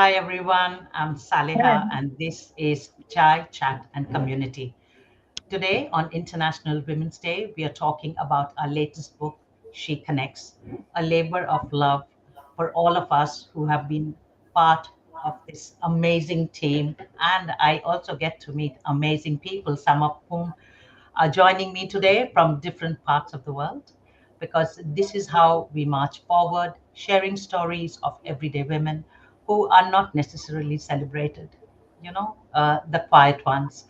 Hi everyone, I'm Saleha and this is Chai, Chat and Community. Today on International Women's Day, we are talking about our latest book, She Connects, a labor of love for all of us who have been part of this amazing team. And I also get to meet amazing people, some of whom are joining me today from different parts of the world, because this is how we march forward, sharing stories of everyday women who are not necessarily celebrated, the quiet ones.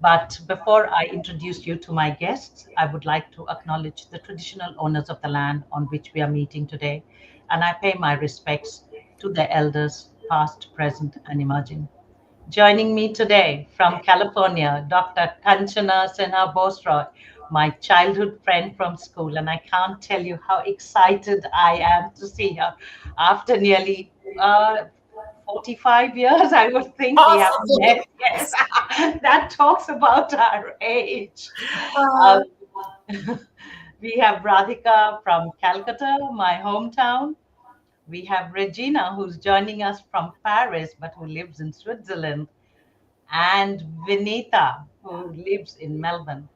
But before I introduce you to my guests, I would like to acknowledge the traditional owners of the land on which we are meeting today, and I pay my respects to the elders, past, present, and emerging. Joining me today from California, Dr. Kanchana Sinha Bosroy, my childhood friend from school, and I can't tell you how excited I am to see her after nearly 45 years, I would think we have met. Possible. Yes, that talks about our age. Uh, Um, we have Radhika from Calcutta, my hometown. We have Regina, who's joining us from Paris, but who lives in Switzerland, and Vinita, who lives in Melbourne,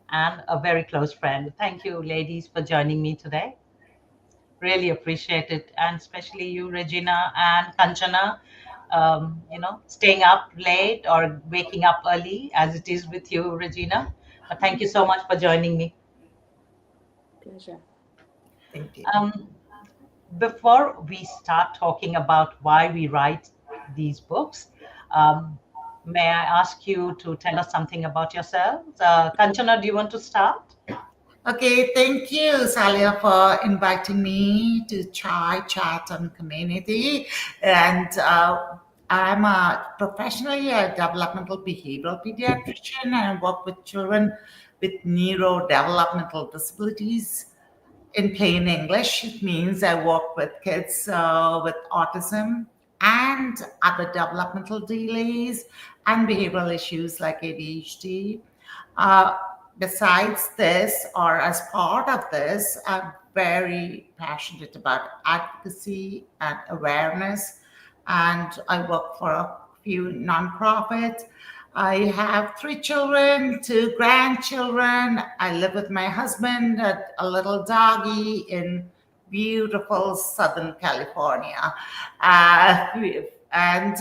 and a very close friend. Thank you, ladies, for joining me today. Really appreciate it, and especially you, Regina and Kanchana, staying up late or waking up early, as it is with you, Regina. But thank you so much for joining me. Pleasure. Thank you. Um, Before we start talking about why we write these books, um, may I ask you to tell us something about yourselves? Kanchana, do you want to start? Okay, thank you, Salia, for inviting me to Chai Chat and Community. And I'm professionally a developmental behavioral pediatrician, and I work with children with neurodevelopmental disabilities. In plain English, it means I work with kids with autism and other developmental delays and behavioral issues like ADHD. Uh, Besides this, or as part of this, I'm very passionate about advocacy and awareness, and I work for a few nonprofits. I have three children, two grandchildren. I live with my husband, a little doggy in beautiful Southern California. And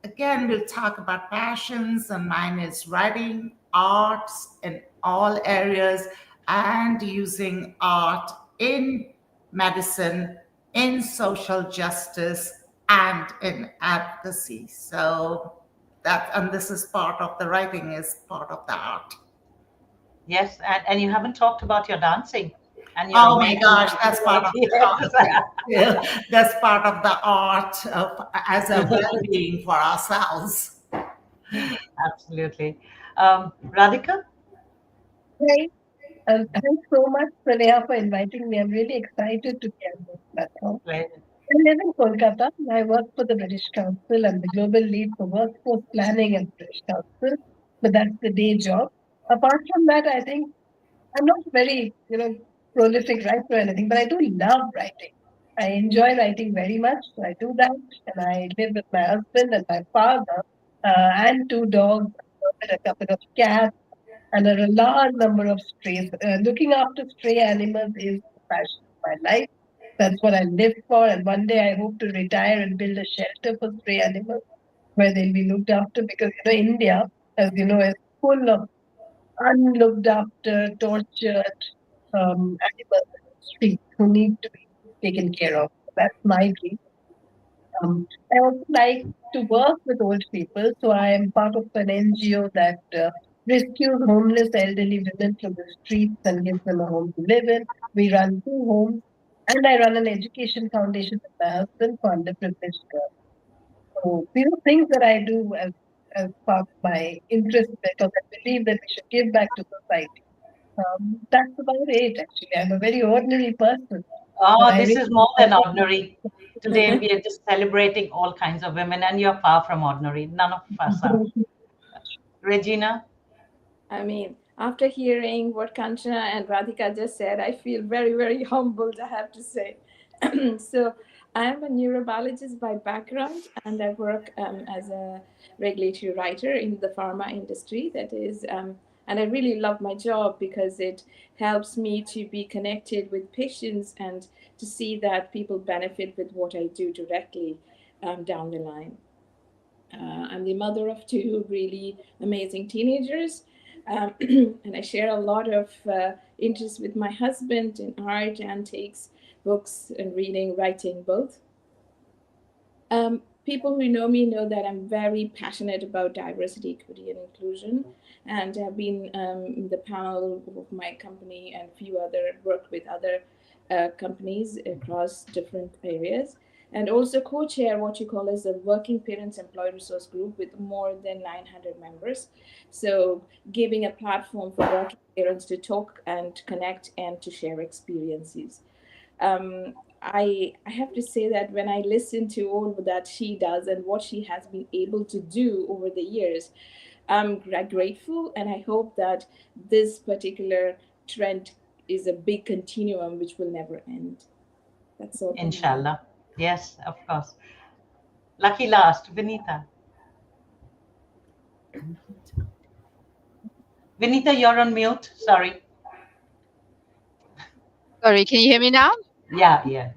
again, we'll talk about passions, and mine is writing, arts in all areas, and using art in medicine, in social justice, and in advocacy. So that, and this is part of the writing, is part of the art. Yes, and you haven't talked about your dancing and your Oh my amazing gosh, that's part of the yes. art. Yeah, that's part of the art of, as a well-being for ourselves. Absolutely. Radhika? Right. Thanks so much, Sneha, for inviting me. I'm really excited to be on this platform. Pleasure. I live in Kolkata. I work for the British Council. I'm the global lead for workforce planning at British Council, but that's the day job. Apart from that, I think I'm not very, prolific writer or anything, but I do love writing. I enjoy writing very much. So I do that, and I live with my husband and my father, and two dogs, and a couple of cats, and a large number of strays. Looking after stray animals is the passion of my life. That's what I live for. And one day I hope to retire and build a shelter for stray animals where they'll be looked after, because India, as you know, is full of unlooked after, tortured animals in the street who need to be taken care of. That's my dream. I also like to work with old people, so I am part of an NGO that rescues homeless elderly women from the streets and gives them a home to live in. We run two homes, and I run an education foundation with my husband for underprivileged girls. So these are things that I do as part of my interest, because I believe that we should give back to society. That's about it, actually. I'm a very ordinary person, but Oh, I this really is more than ordinary. Today enjoy we are just celebrating all kinds of women, and you're far from ordinary. None of us are. it. Regina? I mean, after hearing what Kanchana and Radhika just said, I feel very, very humbled, I have to say. So, I am a neurobiologist by background, and I work as a regulatory writer in the pharma industry. That is, and I really love my job because it helps me to be connected with patients and to see that people benefit with what I do directly down the line. I'm the mother of two really amazing teenagers, and I share a lot of interest with my husband in art, antiques, books, and reading, writing, both. People who know me know that I'm very passionate about diversity, equity, and inclusion, and have been in the panel of my company and a few other worked with other companies across different areas, and also co-chair what you call as the Working Parents Employee Resource Group with more than 900 members. So giving a platform for working parents to talk and connect and to share experiences. I have to say that when I listen to all that she does and what she has been able to do over the years, I'm grateful, and I hope that this particular trend is a big continuum which will never end. That's all. Inshallah. Yes, of course. Lucky last, Vinita. Vinita, you're on mute. Sorry. Sorry, can you hear me now? Yeah.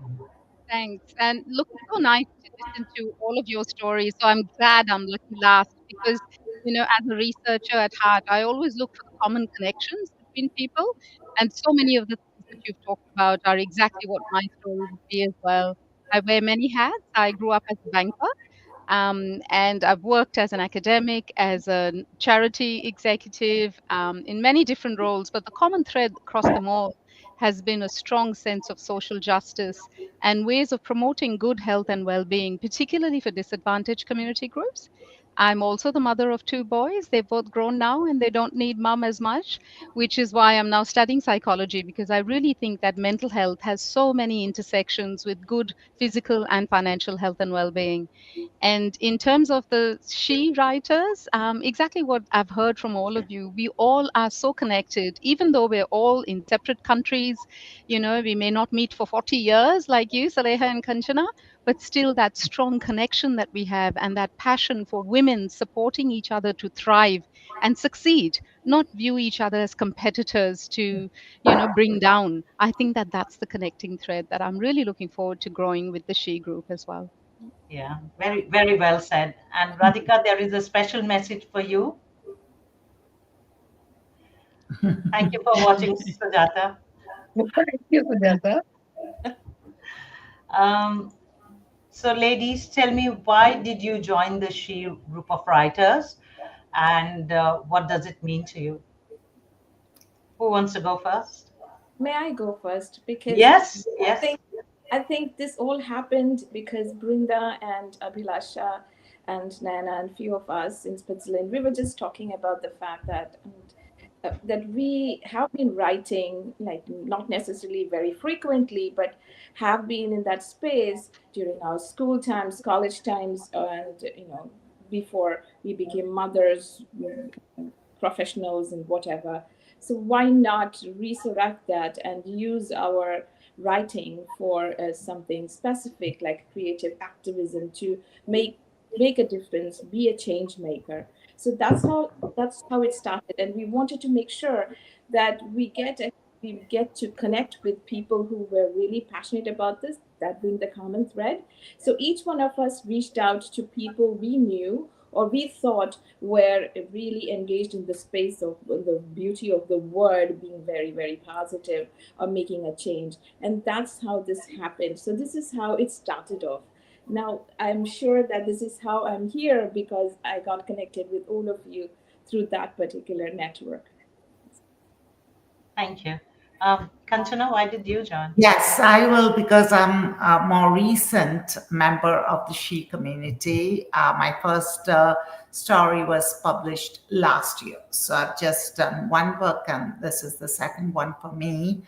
Thanks. And look, it's so nice to listen to all of your stories. So I'm glad I'm lucky last because, as a researcher at heart, I always look for the common connections between people. And so many of the things that you've talked about are exactly what my story would be as well. I wear many hats. I grew up as a banker. And I've worked as an academic, as a charity executive, in many different roles. But the common thread across them all has been a strong sense of social justice and ways of promoting good health and well being, particularly for disadvantaged community groups. I'm also the mother of two boys. They're both grown now and they don't need mum as much, which is why I'm now studying psychology because I really think that mental health has so many intersections with good physical and financial health and well being. And in terms of the she writers, exactly what I've heard from all of you, we all are so connected, even though we're all in separate countries. We may not meet for 40 years like you, Saleha and Kanchana, but still that strong connection that we have and that passion for women supporting each other to thrive and succeed, not view each other as competitors to, bring down. I think that that's the connecting thread that I'm really looking forward to growing with the She group as well. Yeah, very, very well said. And Radhika, there is a special message for you. Thank you for watching, Sujata. Thank you, Sujata. So, ladies, tell me, why did you join the She group of writers, and what does it mean to you? Who wants to go first? May I go first? Because Yes. I think this all happened because Brinda and Abhilasha and Nana and few of us in Switzerland, we were just talking about the fact that that we have been writing, like not necessarily very frequently, but have been in that space during our school times, college times, and before we became mothers, professionals, and whatever. So why not resurrect that and use our writing for something specific like creative activism to make a difference, be a change maker. So that's how it started, and we wanted to make sure that we get to connect with people who were really passionate about this, that being the common thread. So each one of us reached out to people we knew or we thought were really engaged in the space of the beauty of the word being very, very positive or making a change. And that's how this happened. So this is how it started off. Now, I'm sure that this is how I'm here because I got connected with all of you through that particular network. Thank you. Kanchana, why did you join? Yes, I will because I'm a more recent member of the She community. My first story was published last year. So I've just done one book and this is the second one for me.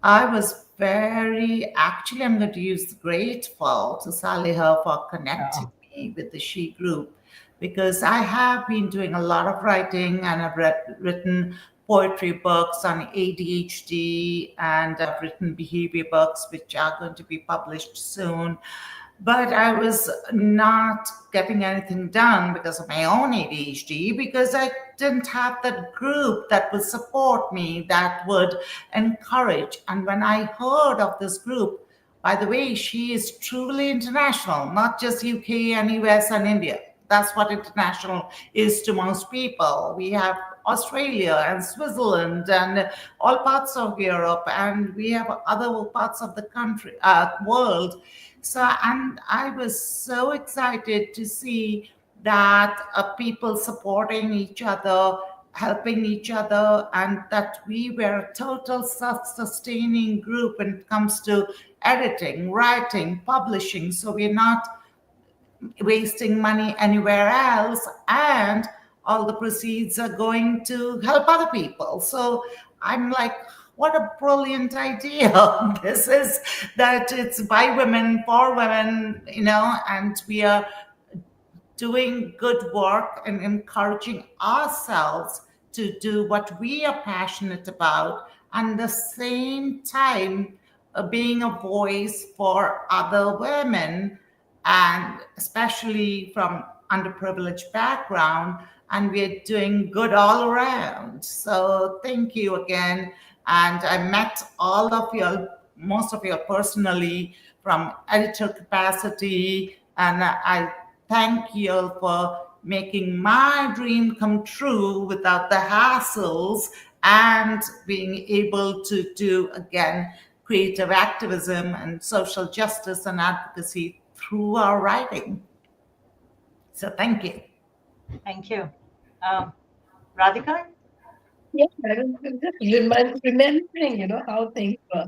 I was actually, I'm going to use grateful to Saliha for connecting me with the She group because I have been doing a lot of writing and I've written poetry books on ADHD, and I've written behavior books which are going to be published soon. But I was not getting anything done because of my own ADHD, because I didn't have that group that would support me, that would encourage. And when I heard of this group, by the way, she is truly international, not just UK and US and India. That's what international is to most people. We have Australia and Switzerland and all parts of Europe, and we have other parts of the country, world. So, and I was so excited to see that people supporting each other, helping each other, and that we were a total self-sustaining group when it comes to editing, writing, publishing. So we're not wasting money anywhere else, and all the proceeds are going to help other people. So I'm like, what a brilliant idea. This is that it's by women, for women, and we are doing good work and encouraging ourselves to do what we are passionate about, and at the same time being a voice for other women, and especially from underprivileged background, and we're doing good all around. So thank you again. And I met all of you, most of you personally, from editor capacity, and I thank you for making my dream come true without the hassles, and being able to do, again, creative activism and social justice and advocacy through our writing. So thank you. Thank you. Radhika? Yeah, I was just remembering, how things were.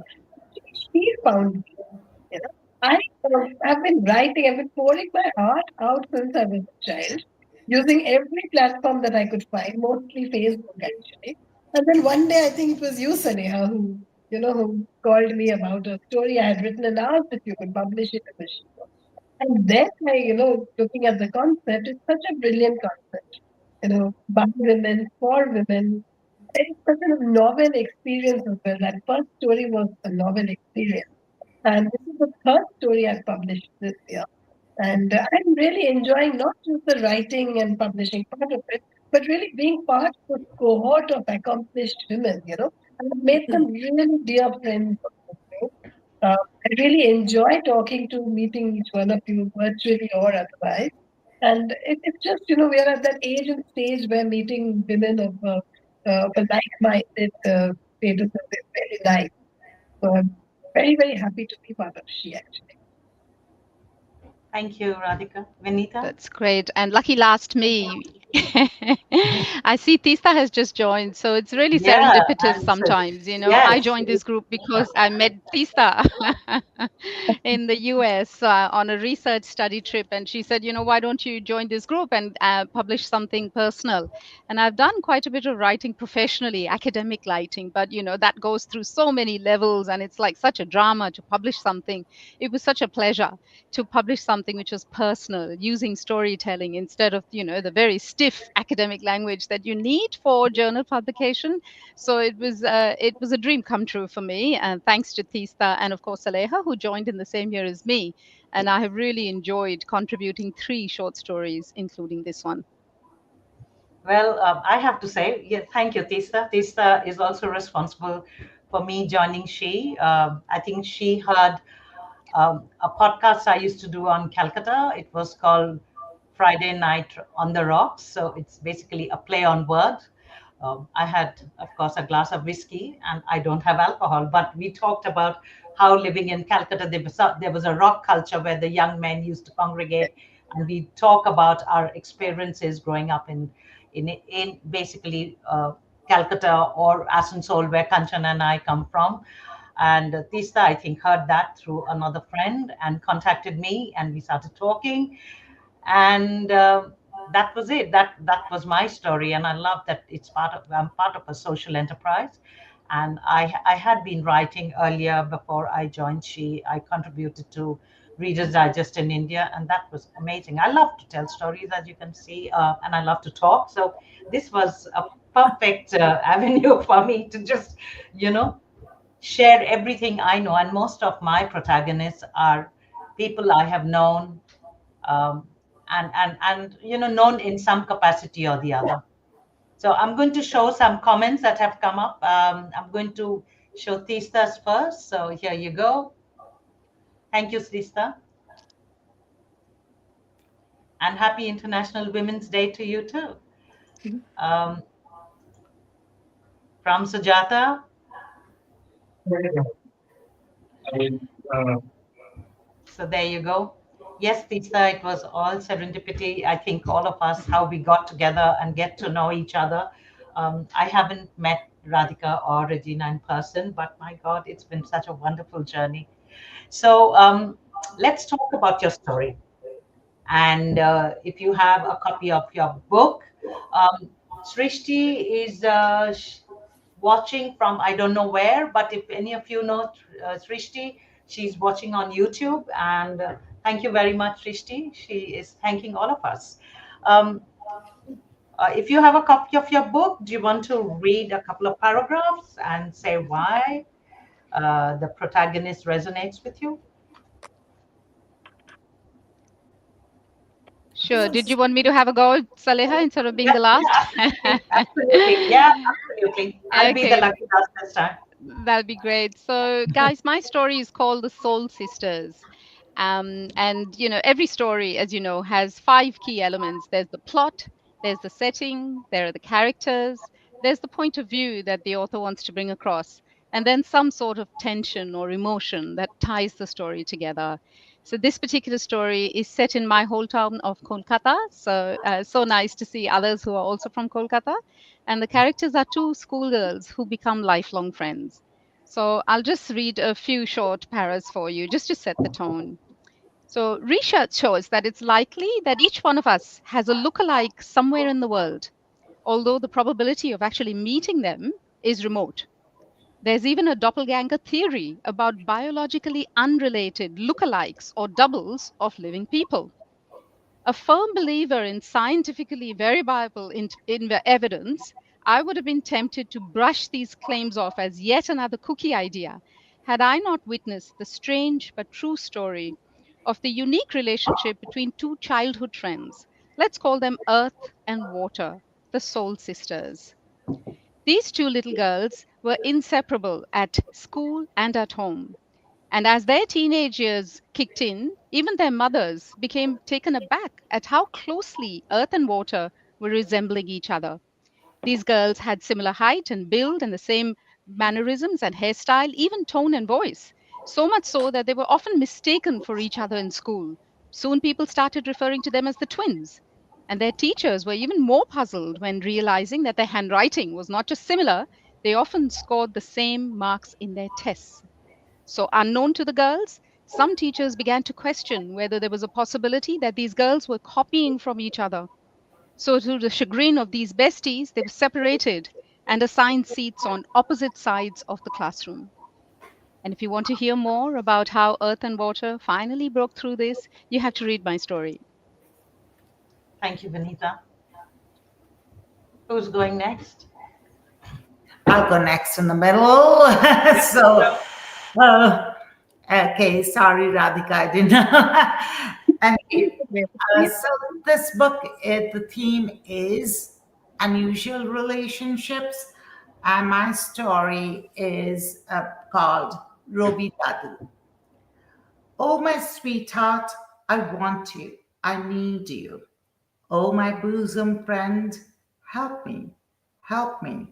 She found me, you know. Have been writing, I've been pouring my heart out since I was a child, using every platform that I could find, mostly Facebook actually. And then one day, I think it was you, Saneha, who called me about a story I had written and asked if you could publish it in the show. And then looking at the concept, it's such a brilliant concept. By women, for women. It's such a novel experience as well. That first story was a novel experience. And this is the third story I've published this year. And I'm really enjoying not just the writing and publishing part of it, but really being part of a cohort of accomplished women, and I've made some really dear friends. I really enjoy talking to, meeting each one of you virtually or otherwise. And it's just, we are at that age and stage where meeting women of a like-minded status is very nice. So I'm very, very happy to be part of She, actually. Thank you, Radhika. Vinita? That's great. And lucky last me. I see Tista has just joined, so it's really Yeah, serendipitous and sometimes. I yes, joined this group because I met Tista in the US on a research study trip, and she said, why don't you join this group and publish something personal? And I've done quite a bit of writing professionally, academic writing, but that goes through so many levels, and it's like such a drama to publish something. It was such a pleasure to publish something which was personal, using storytelling instead of the very stiff academic language that you need for journal publication. So it was a dream come true for me, and thanks to Tista and of course Saleha, who joined in the same year as me. And I have really enjoyed contributing 3 short stories, including this one. Well, I have to say, yeah, thank you, Tista. Tista is also responsible for me joining She. I think she heard a podcast I used to do on Calcutta. It was called Friday Night on the Rocks. So it's basically a play on words. I had, of course, a glass of whiskey, and I don't have alcohol, but we talked about how living in Calcutta, there was a rock culture where the young men used to congregate, and we talk about our experiences growing up in basically Calcutta or Asansol, where Kanchan and I come from. And Tista, I think, heard that through another friend and contacted me, and we started talking. And that was it. That was my story, and I love that I'm part of a social enterprise. And I had been writing earlier before I joined She. I contributed to Reader's Digest in India, and that was amazing. I love to tell stories, as you can see, and I love to talk. So this was perfect avenue for me to just, you know, share everything I know. And most of my protagonists are people I have known, um, and you know, known in some capacity or the other. So I'm going to show some comments that have come up. I'm going to show Tista's first. So here you go. Thank you, Tista. And happy International Women's Day to you too. Um, from Sujata. So there you go. Yes, Tista, it was all serendipity. I think all of us, how we got together and get to know each other. I haven't met Radhika or Regina in person, but my God, it's been such a wonderful journey. So let's talk about your story. And if you have a copy of your book, Srishti is watching from I don't know where, but if any of you know Srishti, she's watching on YouTube. And thank you very much, Srishti. She is thanking all of us. Um, if you have a copy of your book, do you want to read a couple of paragraphs and say why the protagonist resonates with you? Sure. Did you want me to have a go, Saleha, instead of being the last? Absolutely. Yeah, absolutely. I'll be the Okay, lucky last this time. that'll be great. So, guys, my story is called The Soul Sisters. And every story, as you know, has five key elements. There's the plot, there's the setting, there are the characters, there's the point of view that the author wants to bring across, and then some sort of tension or emotion that ties the story together. So this particular story is set in my hometown of Kolkata. So nice to see others who are also from Kolkata. And the characters are two schoolgirls who become lifelong friends. So I'll just read a few short paras for you just to set the tone. So, research shows that it's likely that each one of us has a lookalike somewhere in the world, although the probability of actually meeting them is remote. There's even a doppelganger theory about biologically unrelated lookalikes or doubles of living people. A firm believer in scientifically verifiable evidence, I would have been tempted to brush these claims off as yet another cookie idea had I not witnessed the strange but true story of the unique relationship between two childhood friends. Let's call them Earth and Water, the Soul Sisters. These two little girls were inseparable at school and at home. And as their teenage years kicked in, even their mothers became taken aback at how closely Earth and Water were resembling each other. These girls had similar height and build and the same mannerisms and hairstyle, even tone and voice. So much so that they were often mistaken for each other in school. Soon people started referring to them as the twins. And their teachers were even more puzzled when realizing that their handwriting was not just similar, they often scored the same marks in their tests. So, unknown to the girls, some teachers began to question whether there was a possibility that these girls were copying from each other. So, to the chagrin of these besties, they were separated and assigned seats on opposite sides of the classroom. And if you want to hear more about how Earth and Water finally broke through this, you have to read my story. Thank you, Vanita. Who's going next? I'll go next in the middle. So, okay, sorry, Radhika, I didn't know. So this book, the theme is unusual relationships, and my story is called Robi Dadu. Oh, my sweetheart, I want you. I need you. Oh, my bosom friend, help me. Help me.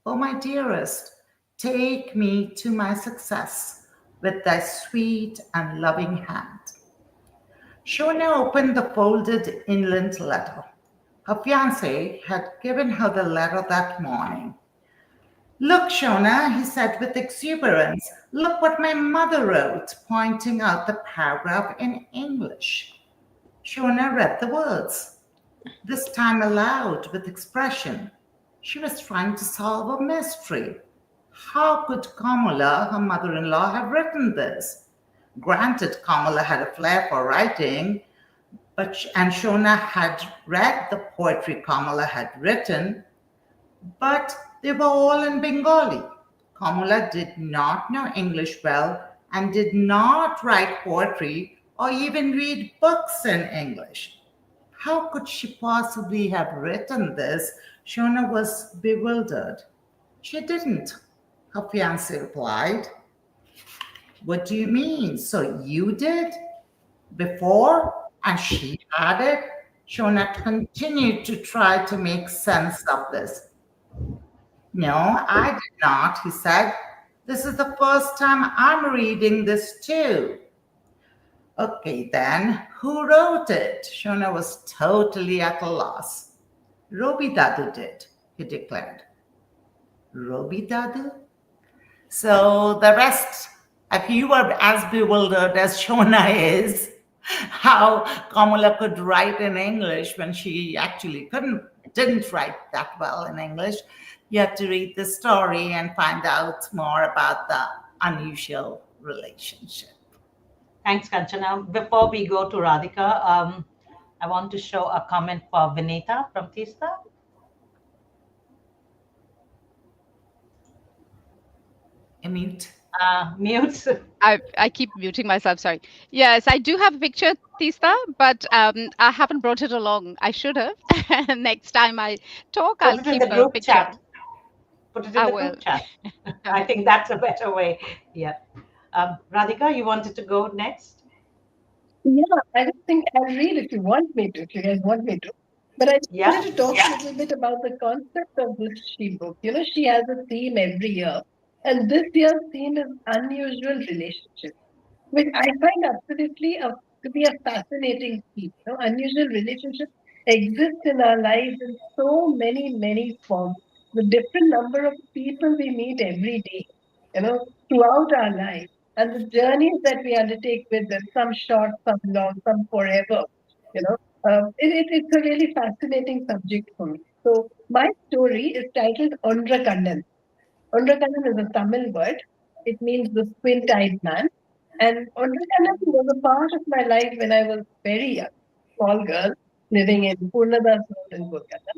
Oh, my dearest, take me to my success with thy sweet and loving hand. Shona opened the folded inland letter. Her fiance had given her the letter that morning. Look, Shona, he said with exuberance, look what my mother wrote, pointing out the paragraph in English. Shona read the words, this time aloud with expression. She was trying to solve a mystery. How could Kamala, her mother-in-law, have written this? Granted, Kamala had a flair for writing, and Shona had read the poetry Kamala had written, but they were all in Bengali. Kamala did not know English well and did not write poetry or even read books in English. How could she possibly have written this? Shona was bewildered. She didn't, her fiance replied. What do you mean? So you did before and she had it? Shona continued to try to make sense of this. No, I did not, he said. This is the first time I'm reading this too. Okay, then, who wrote it? Shona was totally at a loss. Robi Dadu did, he declared. Robi Dadu? So the rest, if you were as bewildered as Shona is, how Kamala could write in English when she actually didn't write that well in English, you have to read the story and find out more about the unusual relationship. Thanks, Kanchana. Before we go to Radhika, I want to show a comment for Vinita from Tista. Mute. Mute. I keep muting myself. Sorry. Yes, I do have a picture, Tista, but I haven't brought it along. I should have. Next time I talk, Put I'll it in keep the a group picture. chat. Put it in I the will. group chat. I think that's a better way. Yeah. Radhika, you wanted to go next? Yeah, I don't think I'll read if you want me to, if you guys want me to. But I just Yeah. wanted to talk a little bit about the concept of this she book. You know, she has a theme every year, and this year's theme is unusual relationships, which I find absolutely to be a fascinating theme. You know, unusual relationships exist in our lives in so many, many forms. The different number of people we meet every day, you know, throughout our life, and the journeys that we undertake with them, some short, some long, some forever. You know, it's a really fascinating subject for me. So my story is titled Ondra Kandan. Ondrakkannan is a Tamil word. It means the squint-eyed man. And Ondrakkannan was a part of my life when I was very young, small girl living in Purnadas Road in Kolkata.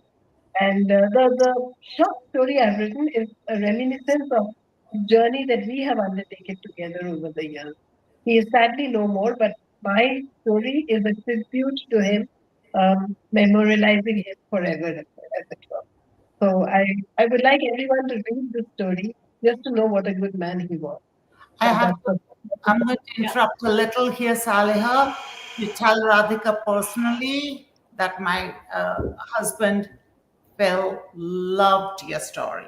And the short story I've written is a reminiscence of the journey that we have undertaken together over the years. He is sadly no more, but my story is a tribute to him, memorializing him forever, as it were. So I would like everyone to read the story just to know what a good man he was. I have That's the I'm going to interrupt a little here, Saliha, to tell Radhika personally that my husband, Phil, loved your story.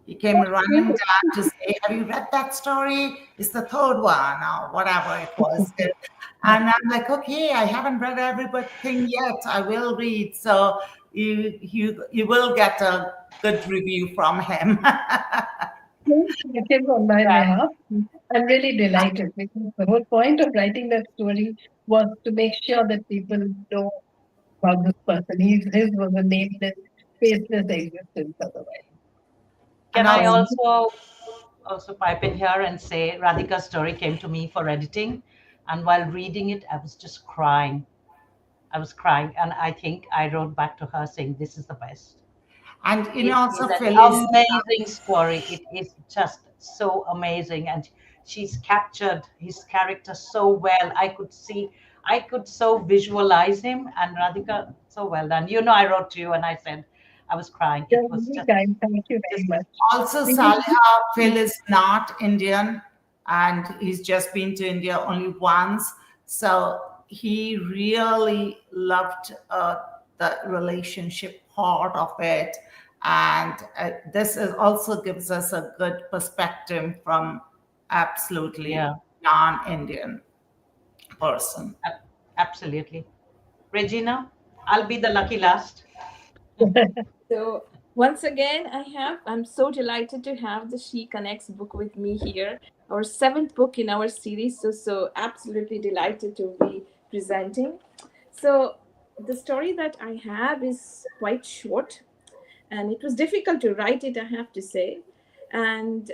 He came running down to say, have you read that story? It's the third one, or whatever it was. And I'm like, okay, I haven't read everything yet. I will read. So you will get a good review from him. it came on my Yeah. behalf. I'm really delighted because the whole point of writing that story was to make sure that people know about this person. His was a nameless, faceless existence otherwise. Can And I also, also pipe in here and say Radhika's story came to me for editing, and while reading it, I was just crying. I was crying, and I think I wrote back to her saying, "This is the best." and It is also an Phil is amazing story. It is just so amazing, and she's captured his character so well. I could so visualize him, and Radhika, so well done. You know, I wrote to you and I said I was crying. It You're was really kind. Thank you very just much. also Because Saliha. Phil is not Indian and he's just been to India only once. So he really loved the relationship part of it. And this also gives us a good perspective from absolutely yeah, non-Indian person. absolutely. Regina, I'll be the lucky last. So once again, I'm so delighted to have the She Connects book with me here, our seventh book in our series. So absolutely delighted to be presenting. So the story that I have is quite short, and it was difficult to write it, I have to say. And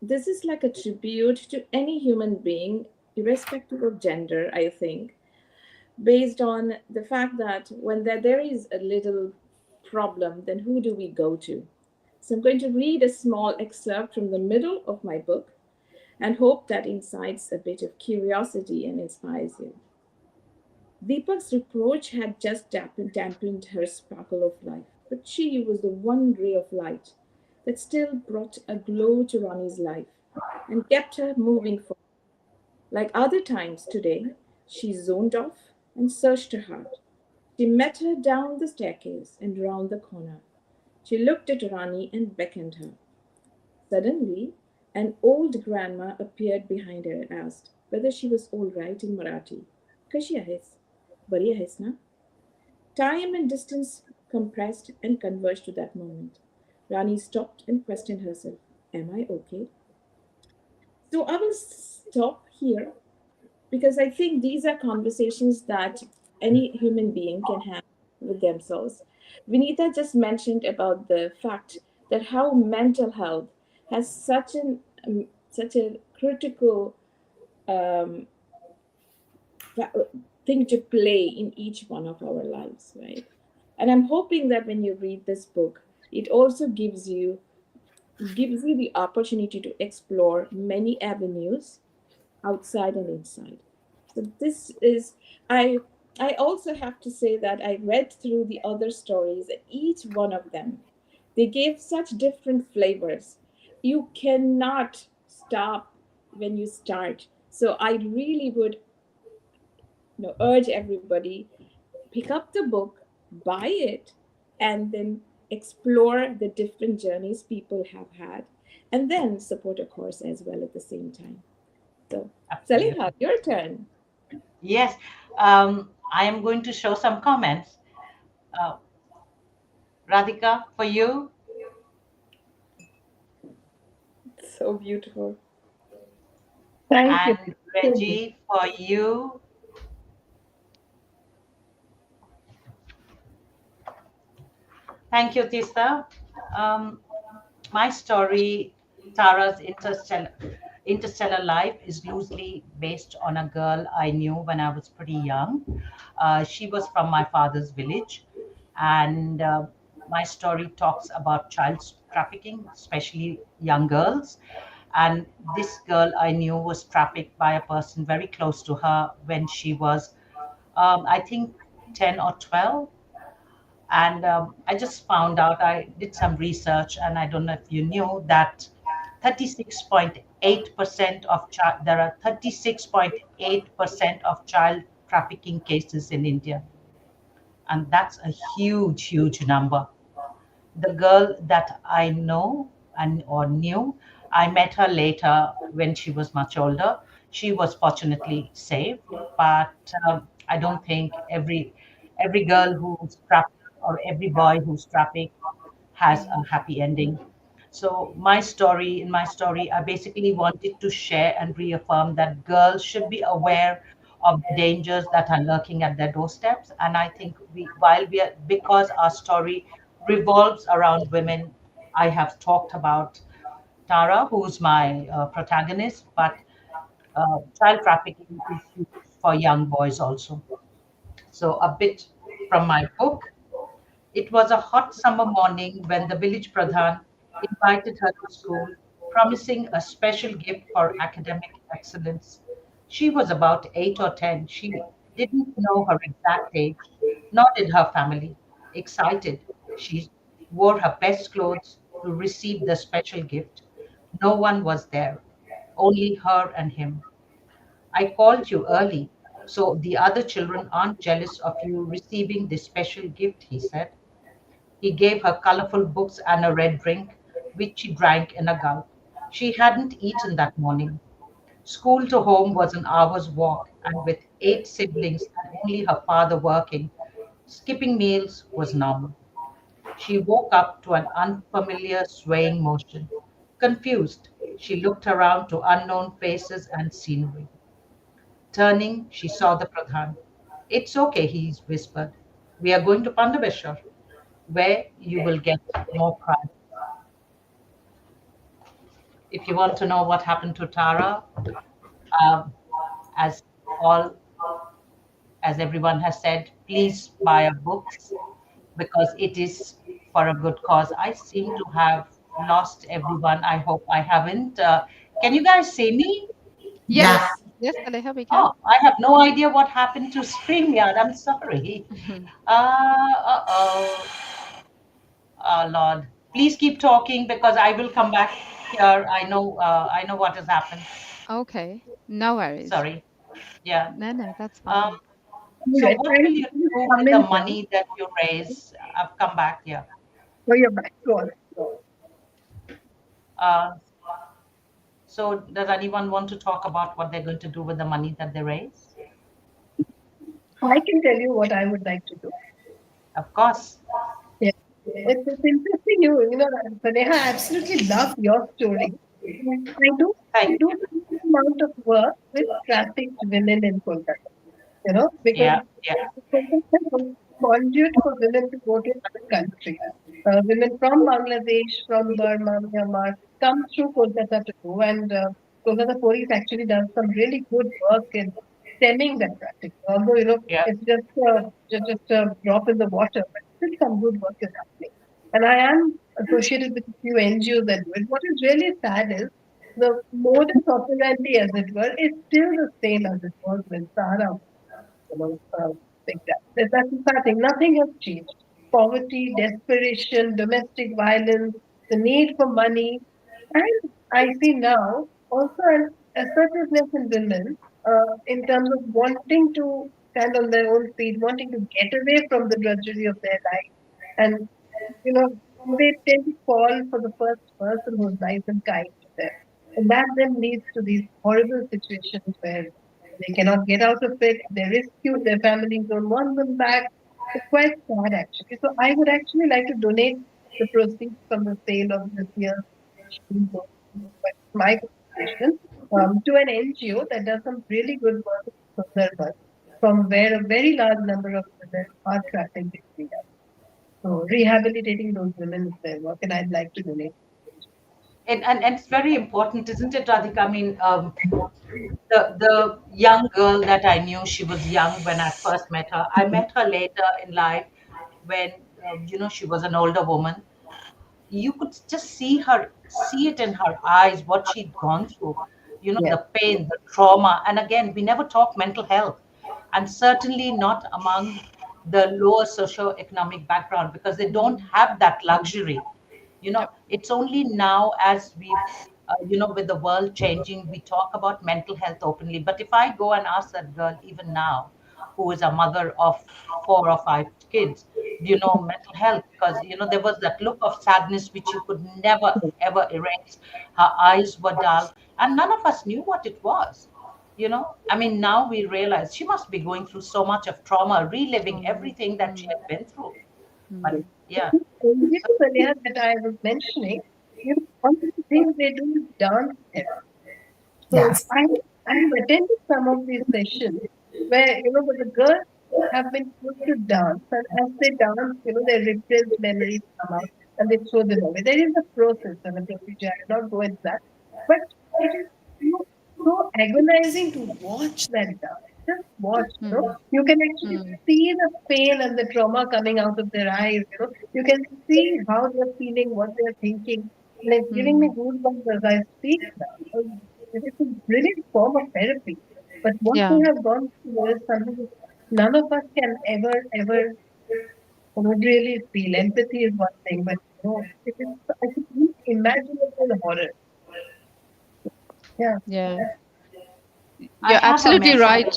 this is like a tribute to any human being, irrespective of gender, I think, based on the fact that when there is a little problem, then who do we go to? So I'm going to read a small excerpt from the middle of my book and hope that incites a bit of curiosity and inspires you. Deepak's reproach had just dampened her sparkle of life, but she was the one ray of light that still brought a glow to Rani's life and kept her moving forward. Like other times today, she zoned off and searched her heart. She met her down the staircase and round the corner. She looked at Rani and beckoned her. Suddenly, an old grandma appeared behind her and asked whether she was all right in Marathi. Kashi ahis? Bari ahis na? Time and distance compressed and converged to that moment. Rani stopped and questioned herself. Am I okay? So I will stop here because I think these are conversations that any human being can have with themselves. Vinita just mentioned about the fact that how mental health has such a critical um, thing to play in each one of our lives, right? And I'm hoping that when you read this book, it also gives you the opportunity to explore many avenues outside and inside. So this is I I also have to say that I read through the other stories, and each one of them, they gave such different flavors. You cannot stop when you start. So I really would urge everybody, pick up the book, buy it, and then explore the different journeys people have had, and then support a course as well at the same time. So, Absolutely. Saliha, your turn. Yes, I am going to show some comments. Uh, Radhika, for you, So beautiful. Thank you. and Reggie, for you. Thank you, Tista. Um, my story, Tara's interstellar life, is loosely based on a girl I knew when I was pretty young. She was from my father's village, and my story talks about child trafficking, especially young girls. And this girl I knew was trafficked by a person very close to her when she was, I think, 10 or 12. And I just found out, I did some research, and I don't know if you knew that 36.8% of there are 36.8% of child trafficking cases in India. And that's a huge, huge number. The girl that I know and or knew, I met her later when she was much older. She was fortunately saved, but I don't think every girl who's trapped or every boy who's trafficked has a happy ending. So in my story, I basically wanted to share and reaffirm that girls should be aware of the dangers that are lurking at their doorsteps. And I think while we are, because our story revolves around women, I have talked about Tara, who's my protagonist, but child trafficking is huge for young boys also. So a bit from my book. It was a hot summer morning when the village pradhan invited her to school, promising a special gift for academic excellence. She was about 8 or 10. She didn't know her exact age, nor did her family. Excited, she wore her best clothes to receive the special gift. No one was there, only her and him. I called you early, so the other children aren't jealous of you receiving this special gift, he said. He gave her colorful books and a red drink, which she drank in a gulp. She hadn't eaten that morning. School to home was an hour's walk, and with 8 siblings and only her father working, skipping meals was normal. She woke up to an unfamiliar swaying motion. Confused, she looked around to unknown faces and scenery. Turning, she saw the Pradhan. It's okay, he whispered. We are going to Pandaveshwar, where you will get more pride. If you want to know what happened to Tara, um, as all as everyone has said, please buy our books because it is for a good cause. I seem to have lost everyone. I hope I haven't. Can you guys see me? Yeah. Yes, yes, Aleha, we can. Oh, I have no idea what happened to StreamYard. I'm sorry. Uh-oh. Oh, Lord. Please keep talking because I will come back here. I know what has happened. Okay, no worries. Sorry. Yeah. No, no, that's Um, fine. so Anyway, what trying will to you do come with the in here. money that you raise? I've come back. Yeah. So you're back. Go on. Uh, so does anyone want to talk about what they're going to do with the money that they raise? I can tell you what I would like to do. Of course. Yeah. It's interesting. You know, Saneha, I absolutely love your story. I Thank do you. some amount of work with trafficked women in Kolkata. Because Yeah. Yeah. Kolkata is a conduit for women to go to other countries. Women from Bangladesh, from Burma, Myanmar come through Kolkata to do, and Kolkata police actually does some really good work in stemming that traffic. Although Yeah. it's just a drop in the water, but still some good work is happening. And I am associated with a few NGOs that do it. What is really sad is the modus operandi, as it were, is still the same as it was when Sahara was, picked up. That's nothing. Nothing has changed. Poverty, desperation, domestic violence, the need for money, and I see now also an assertiveness in women in terms of wanting to stand on their own feet, wanting to get away from the drudgery of their life, and you know, they tend to fall for the first person who's nice and kind to them. And that then leads to these horrible situations where they cannot get out of it, they're rescued, their families don't want them back. It's quite sad actually. So I would actually like to donate the proceeds from the sale of this year's book, my contribution, to an NGO that does some really good work in Sundarban, from where a very large number of women are trafficked in India. So rehabilitating those women is their work, and I'd like to donate. And it's very important, isn't it, Radhika? I mean, the young girl that I knew, she was young when I first met her. I met her later in life when she was an older woman. You could just see it in her eyes what she'd gone through. Yeah. The pain, the trauma, and again, we never talk mental health, and certainly not among the lower socio-economic background because they don't have that luxury. Yep. It's only now as we've with the world changing, we talk about mental health openly. But if I go and ask that girl even now, who is a mother of 4 or 5 kids, do you know mental health? Because there was that look of sadness which you could never ever erase. Her eyes were dull, and none of us knew what it was. I mean, now we realize she must be going through so much of trauma, reliving Trauma. everything that she had been through. But Mm. yeah. So, NGOs earlier that I was mentioning, one of the things they do is dance therapy. So Yes. I've attended some of these sessions where where the girls have been put to dance, and as they dance, their repressed memories come out and they throw them away. There is a process and a procedure. I will not go into that, but it is so agonizing to watch that dance. Just watch. Mm. You can actually Mm. see the pain and the trauma coming out of their eyes. You can see how they're feeling, what they're thinking. And it's giving me Mm. goosebumps as I speak now. So it is a brilliant form of therapy. But what they Yeah. have gone through is something that none of us can ever really feel. Empathy is one thing, but it is I think unimaginable horror. Yeah. Yeah. I You're have a absolutely message. right.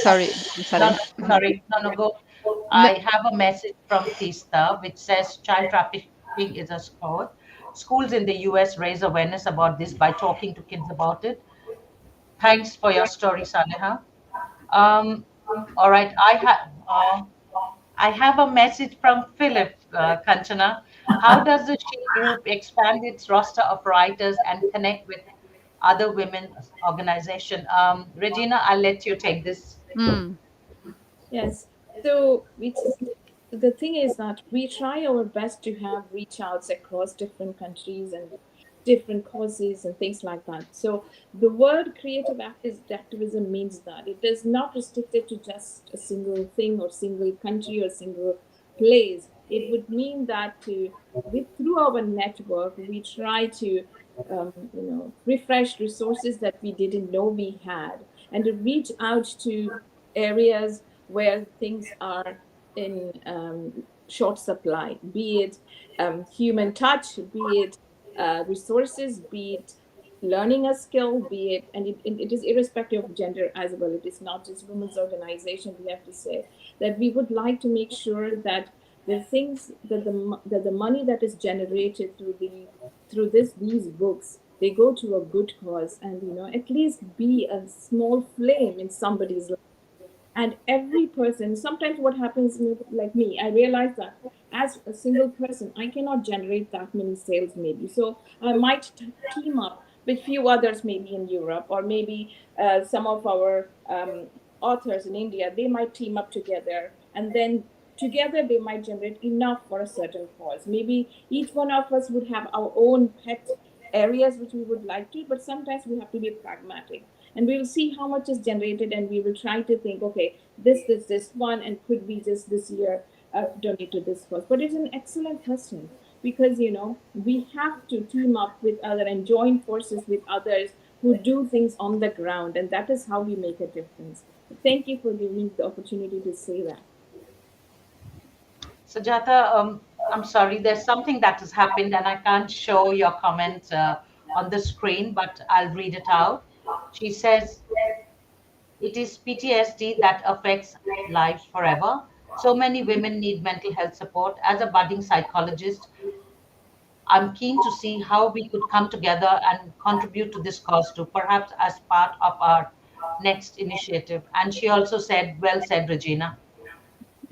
Sorry, No, Saleha. sorry, no, go. No, I have a message from Tista which says child trafficking is a scourge. Schools in the US raise awareness about this by talking to kids about it. Thanks for your story, Saleha. Um, all right, I have a message from Philip Kanchana. How does the She Group expand its roster of writers and connect with other women's organization? Regina, I'll let you take this. mm. Yes. So we just the thing is that we try our best to have reach outs across different countries and different causes and things like that. So the word creative activism means that it is not restricted to just a single thing or single country or single place. It would mean that through our network, we try to refresh resources that we didn't know we had, and to reach out to areas where things are in short supply, be it human touch, be it resources, be it learning a skill, be it, and it is irrespective of gender as well. It is not just women's organization. We have to say that we would like to make sure that the things that the money that is generated through these books, they go to a good cause, and at least be a small flame in somebody's life. And every person, sometimes what happens, like me, I realize that as a single person I cannot generate that many sales maybe, so I might team up with few others, maybe in Europe, or maybe some of our authors in India, they might team up together, and then together they might generate enough for a certain cause. Maybe each one of us would have our own pet areas which we would like to, but sometimes we have to be pragmatic, and we will see how much is generated, and we will try to think, okay, this one, and could we just this year donate to this cause. But it's an excellent question, because we have to team up with other and join forces with others who do things on the ground, and that is how we make a difference. Thank you for giving me the opportunity to say that. Sujata, I'm sorry, there's something that has happened and I can't show your comment on the screen, but I'll read it out. She says, it is PTSD that affects lives forever. So many women need mental health support. As a budding psychologist, I'm keen to see how we could come together and contribute to this cause too, perhaps as part of our next initiative. And she also said, well said, Regina.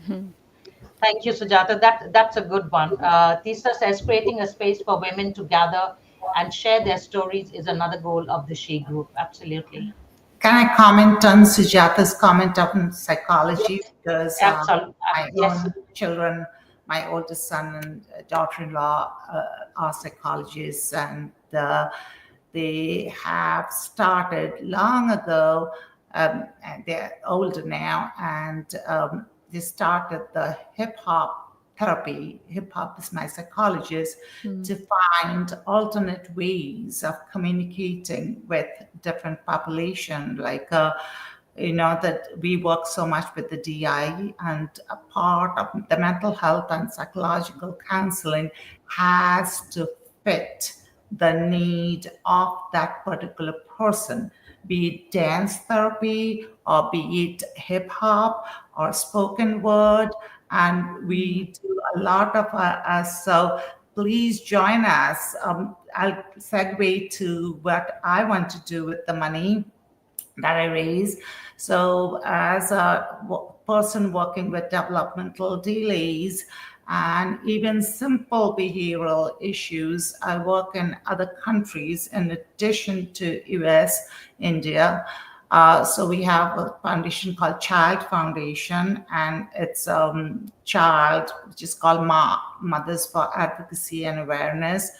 Thank you, Sujata. That's a good one. Tisa says, creating a space for women to gather and share their stories is another goal of the She Group. Absolutely. Can I comment on Sujata's comment on psychology? Because Absolutely. my Yes. own children, my oldest son and daughter-in-law are psychologists, and they have started long ago, and they're older now, and they started the hip hop therapy. Hip hop is my psychologist, to find alternate ways of communicating with different population, like that we work so much with the DI, and a part of the mental health and psychological counseling has to fit the need of that particular person, be it dance therapy or be it hip hop or spoken word. And we do a lot of us. So please join us. I'll segue to what I want to do with the money that I raise. So as a person working with developmental delays and even simple behavioral issues, I work in other countries in addition to US, India. So we have a foundation called Child Foundation, and it's Child, which is called Mothers for Advocacy and Awareness.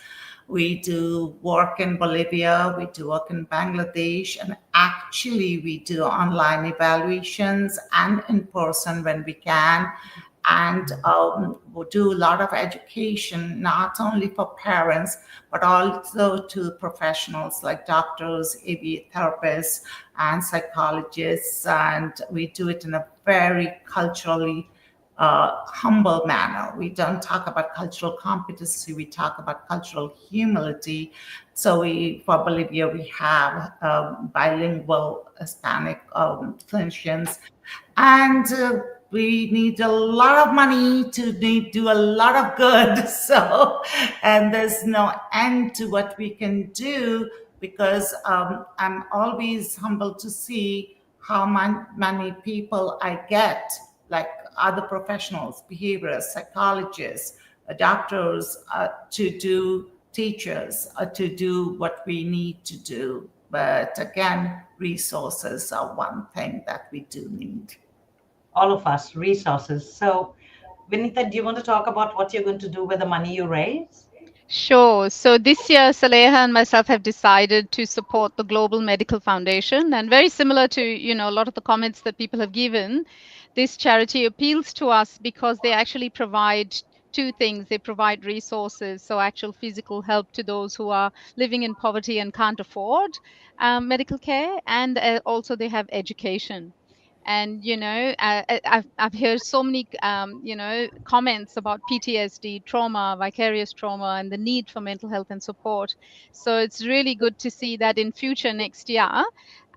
We do work in Bolivia, we do work in Bangladesh, and actually we do online evaluations and in person when we can. And we do a lot of education, not only for parents, but also to professionals like doctors, ABA therapists, and psychologists. And we do it in a very culturally humble manner. We don't talk about cultural competency, we talk about cultural humility. So for Bolivia, we have bilingual Hispanic clinicians, and we need a lot of money to do a lot of good. So, and there's no end to what we can do, because I'm always humbled to see how many people I get, like other professionals, behaviorists, psychologists, doctors, to do teachers, to do what we need to do. But again, resources are one thing that we do need. All of us, resources. So, Vinita, do you want to talk about what you're going to do with the money you raise? Sure. So this year, Saleha and myself have decided to support the Global Medical Foundation. And very similar to, a lot of the comments that people have given, this charity appeals to us because they actually provide two things. They provide resources, so actual physical help to those who are living in poverty and can't afford medical care, and also they have education. And I've heard so many comments about PTSD, trauma, vicarious trauma, and the need for mental health and support. So it's really good to see that in future next year.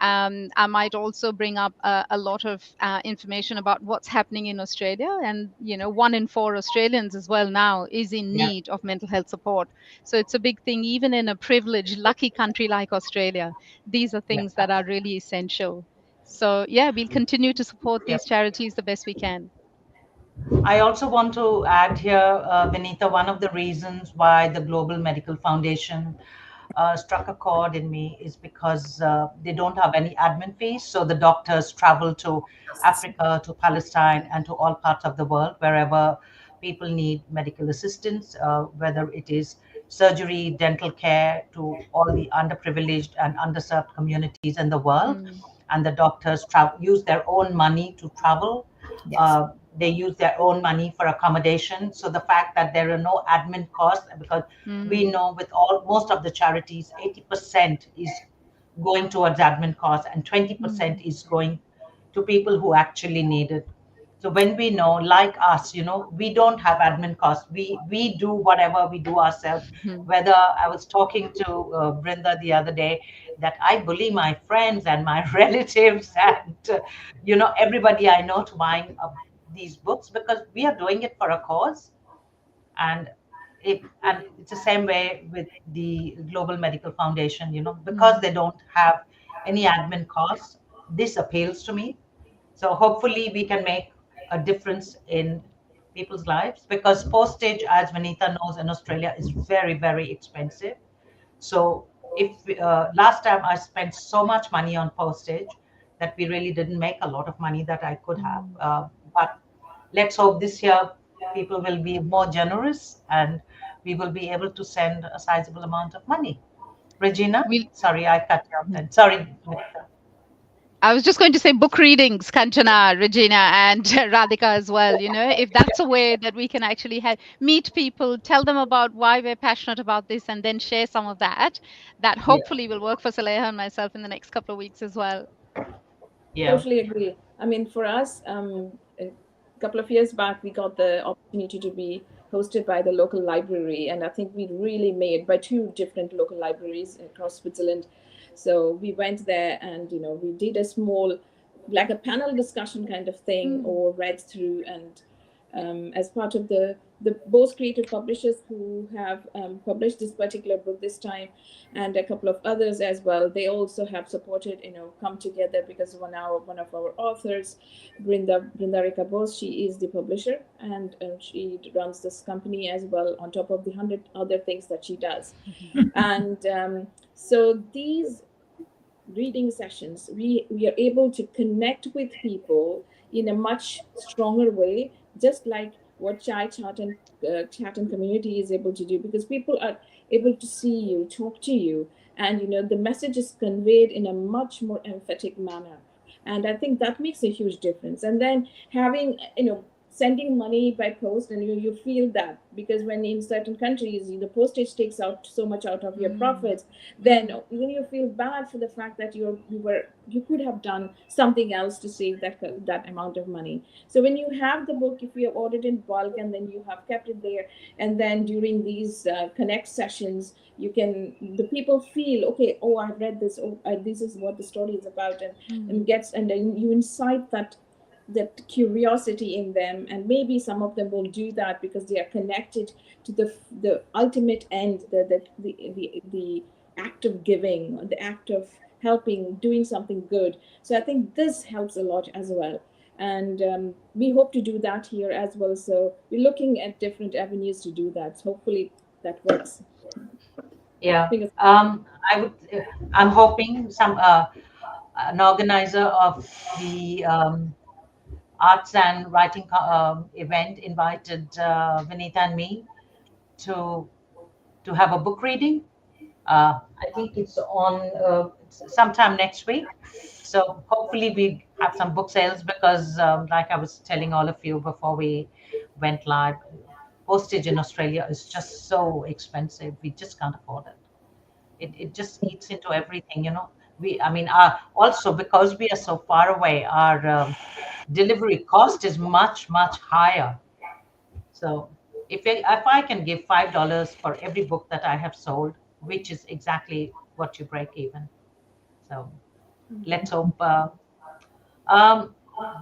I might also bring up a lot of information about what's happening in Australia. And 1 in 4 Australians as well now is in Yeah. need of mental health support. So it's a big thing, even in a privileged, lucky country like Australia. These are Yeah. things that are really essential. So yeah, we'll continue to support Yeah. these charities the best we can. I also want to add here, Vinita, one of the reasons why the Global Medical Foundation struck a chord in me is because they don't have any admin fees. So the doctors travel to Africa, to Palestine, and to all parts of the world, wherever people need medical assistance, whether it is surgery, dental care, to all the underprivileged and underserved communities in the world. Mm. And the doctors use their own money to travel. Yes. They use their own money for accommodation. So the fact that there are no admin costs, because we Mm. know with most of the charities, 80% is going towards admin costs and 20% is going to people who actually need it. So when we know, like us, we don't have admin costs. We do whatever we do ourselves. Mm. Whether I was talking to Brinda the other day that I bully my friends and my relatives and everybody I know to buying these books because we are doing it for a cause. And it's the same way with the Global Medical Foundation, because they don't have any admin costs. This appeals to me. So hopefully we can make a difference in people's lives, because postage, as Vanita knows, in Australia is very, very expensive. So if last time I spent so much money on postage that we really didn't make a lot of money that I could have. But let's hope this year people will be more generous and we will be able to send a sizable amount of money. Regina, We'll, sorry, I cut you off then. Sorry, Vanita. I was just going to say book readings, Kanchana, Regina, and Radhika as well. If that's a way that we can actually meet people, tell them about why we're passionate about this, and then share some of that, that Yeah, hopefully will work for Saleha and myself in the next couple of weeks as well. yeah, Totally agree. I mean, for us, a couple of years back, we got the opportunity to be hosted by the local library, and I think we really made by two different local libraries across Switzerland. So we went there, and we did a small, like a panel discussion kind of thing, or read through, and as part of the both creative publishers who have published this particular book this time, and a couple of others as well. They also have supported, come together, because one of our authors, Brindarika Bose, she is the publisher, and she runs this company as well on top of the 100 other things that she does. And so these reading sessions, we are able to connect with people in a much stronger way, just like what Chai Chat and Community is able to do, because people are able to see you, talk to you, and the message is conveyed in a much more emphatic manner. And I think that makes a huge difference. And then having, sending money by post, and you feel that, because when in certain countries the postage takes out so much out of your profits, then you feel bad for the fact that you could have done something else to save that amount of money. So when you have the book, if you have ordered in bulk and then you have kept it there, and then during these connect sessions, the people feel, okay, oh, I've read this, oh, this is what the story is about, and then you incite that curiosity in them, and maybe some of them will do that because they are connected to the ultimate end, the act of giving, the act of helping, doing something good. So I think this helps a lot as well, and we hope to do that here as well. So we're looking at different avenues to do that. So hopefully that works. yeah. Fingers- I'm hoping an organizer of the arts and writing event invited Vinita and me to have a book reading. I think it's on sometime next week. So hopefully we have some book sales, because like I was telling all of you before we went live, postage in Australia is just so expensive. We just can't afford it. It just eats into everything, you know. I mean, also because we are so far away, our delivery cost is much, much higher. So if I can give $5 for every book that I have sold, which is exactly what you break even. So let's hope. Um,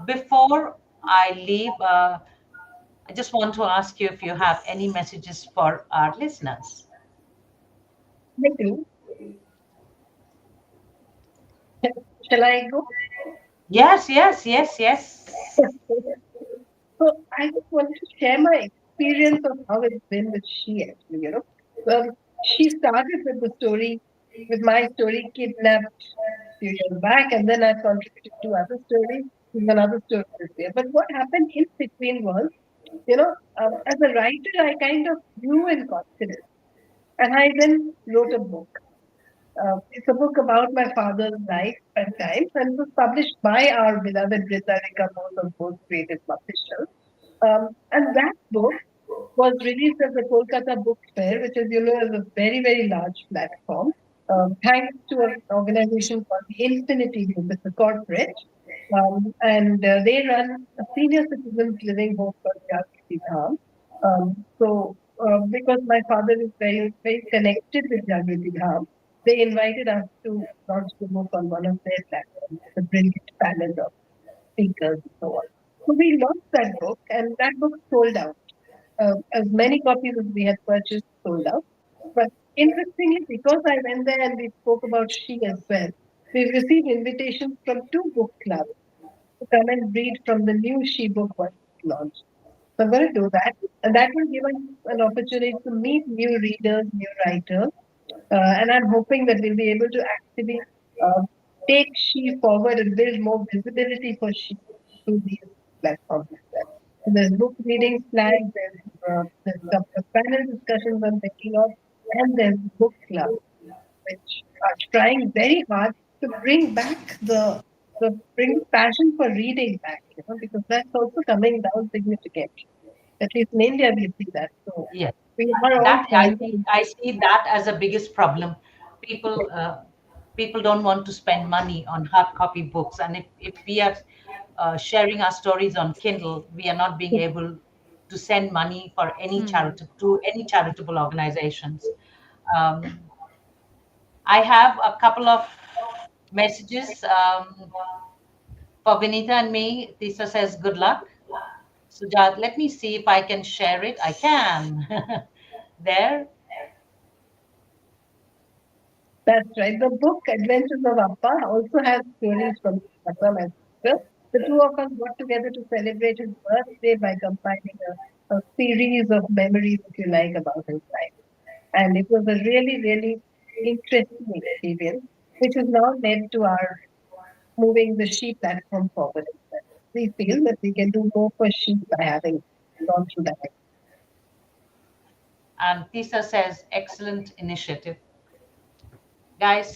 Before I leave, I just want to ask you if you have any messages for our listeners. I do. Shall I go? Yes, yes, yes, yes. So I just wanted to share my experience of how it's been with she actually, she started with the story, with my story, Kidnapped, a few years back, and then I contributed to other stories, with another story this year. But what happened in between was, as a writer, I kind of grew in confidence, and I then wrote a book. It's a book about my father's life and times, and it was published by our beloved Rita Ricamos of Both Creative Publishers. And that book was released at the Kolkata Book Fair, which, as you know, is a very, very large platform. Thanks to an organization called the Infinity Group, it's a corporate, and they run a senior citizens living home called Jagriti Dham. Because my father is very, very connected with Jagriti Dham, they invited us to launch the book on one of their platforms, the brilliant panel of speakers and so on. So we launched that book, and that book sold out. As many copies as we had purchased sold out. But interestingly, because I went there and we spoke about she as well, we've received invitations from two book clubs to come and read from the new she book once it's launched. So I'm going to do that. And that will give us an opportunity to meet new readers, new writers. And I'm hoping that we'll be able to actually uh, take she forward and build more visibility for she through these platforms as well. So there's book reading flags, there's a couple of panel discussions I'm thinking of, and there's book club, which are trying very hard to bring back bring passion for reading back, because that's also coming down significantly. At least in India, we see that. So Yes. we are all That trying to. I see that as a biggest problem. People people don't want to spend money on hard copy books, and if we are sharing our stories on Kindle, we are not being able to send money for any charitable organizations. Um, I have a couple of messages for Vinita and me. Tisa says, "Good luck." Sujat, let me see if I can share it. I can. There. That's right. The book Adventures of Appa also has stories from Appa, my sister. The two of us got together to celebrate his birthday by compiling a series of memories, if you like, about his life. And it was a really, really interesting experience, which has now led to our moving the She platform forward. We feel that we can do more for She by having gone through that. And Tisa says, excellent initiative. Guys,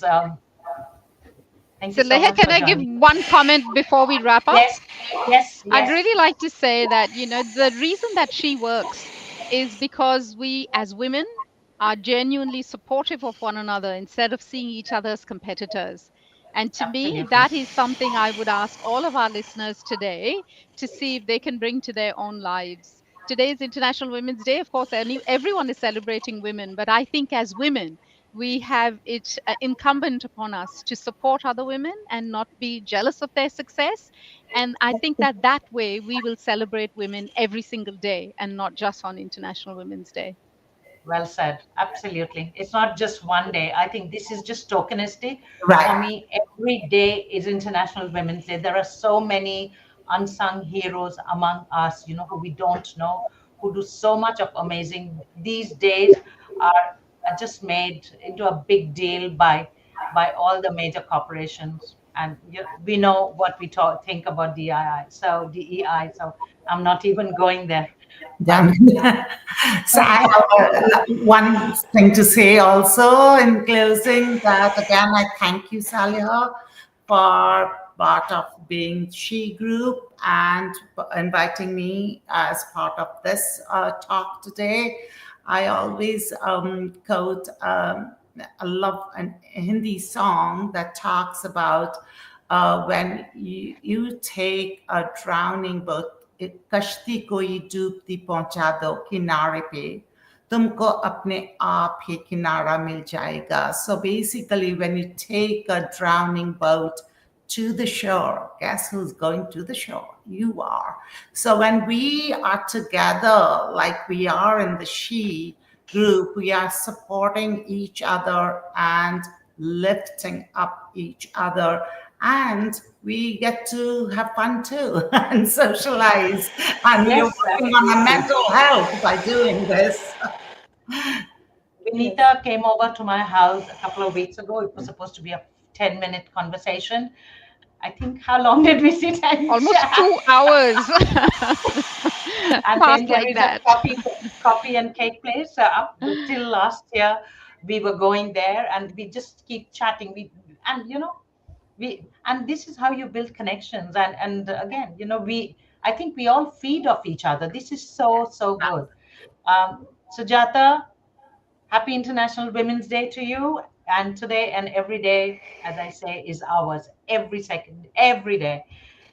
thank So, you so Leha, much can for I give joining. one comment before we wrap up? Yes, yes, I'd yes. really like to say that, the reason that she works is because we as women are genuinely supportive of one another instead of seeing each other as competitors. And to me, Absolutely. that is something I would ask all of our listeners today to see if they can bring to their own lives. Today is International Women's Day. Of course, everyone is celebrating women, but I think as women, we have it incumbent upon us to support other women and not be jealous of their success. And I think that that way we will celebrate women every single day and not just on International Women's Day. Well said. Absolutely. It's not just one day. I think this is just tokenistic. For Right. me, every day is International Women's Day. There are so many unsung heroes among us, who we don't know, who do so much of amazing. These days are just made into a big deal by all the major corporations. And we know what we think about DEI. So DEI. So I'm not even going there. But Done. So I have one thing to say also in closing that again, I thank you, Salia, for part of being She Group and inviting me as part of this talk today. I always quote I love a Hindi song that talks about when you take a drowning boat, कश्ती कोई डूबती पहुंचा दो किनारे पे, तुमको अपने आप ही किनारा मिल जाएगा. So basically, when you take a drowning boat to the shore, guess who's going to the shore? You are. So when we are together, like we are in the She Group, we are supporting each other and lifting up each other, and we get to have fun too and socialize, and we're Yes, working on our absolutely. mental health by doing this. Vinita came over to my house a couple of weeks ago. It was supposed to be a 10-minute conversation. I think, how long did we sit and Almost chat? 2 hours. And Fast then there like is that. a coffee and cake place up till last year. We were going there, and we just keep chatting. And this is how you build connections. And again, I think we all feed off each other. This is so good. Sujata, happy International Women's Day to you. And today and every day, as I say, is ours. Every second, every day.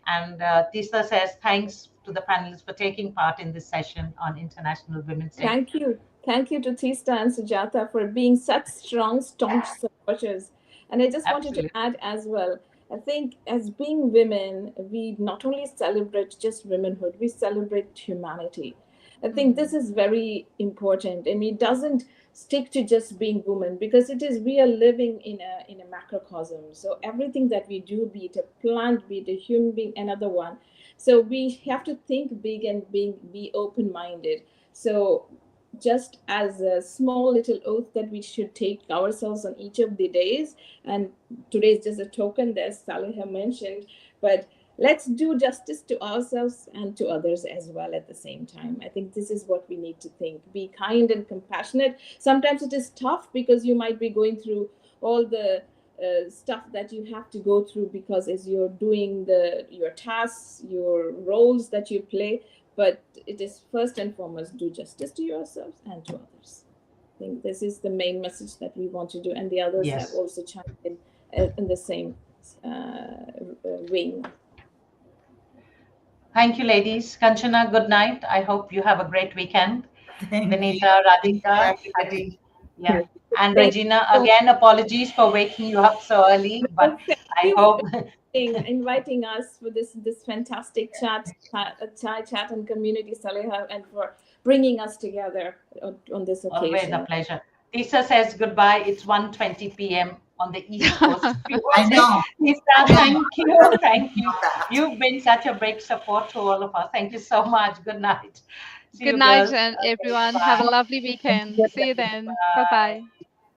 And Tisa says, thanks to the panelists for taking part in this session on International Women's Day. Thank you. Thank you to Tista and Sujata for being such strong, staunch supporters. And I just wanted to add as well, I think as being women, we not only celebrate just womanhood, we celebrate humanity. I think this is very important, and it doesn't stick to just being women, because we are living in a macrocosm. So everything that we do, be it a plant, be it a human being, another one. So we have to think big and be open-minded. So just as a small little oath that we should take ourselves on each of the days, and today is just a token, as Saleha mentioned, but let's do justice to ourselves and to others as well at the same time. I think this is what we need to think. Be kind and compassionate. Sometimes it is tough because you might be going through all the stuff that you have to go through, because as you're doing your tasks, your roles that you play, but it is first and foremost, do justice to yourselves and to others. I think this is the main message that we want to do, and the others Yes. have also chimed in the same vein. Thank you, ladies. Kanchana, good night. I hope you have a great weekend. Thank Vinita, you, Radhika, everybody. yeah. And Thank Regina, again, apologies for waking you up so early, but Thank I you hope for inviting us for this fantastic chai chat and community, Saleha, and for bringing us together on this always occasion. a pleasure. Lisa says goodbye. It's 1:20 p.m. on the East Coast. I know. Lisa, thank you. Thank you. You've been such a big support to all of us. Thank you so much. Good night. See Good you, night, girls. and Okay, everyone. bye. Have a lovely weekend. See you then. Bye bye.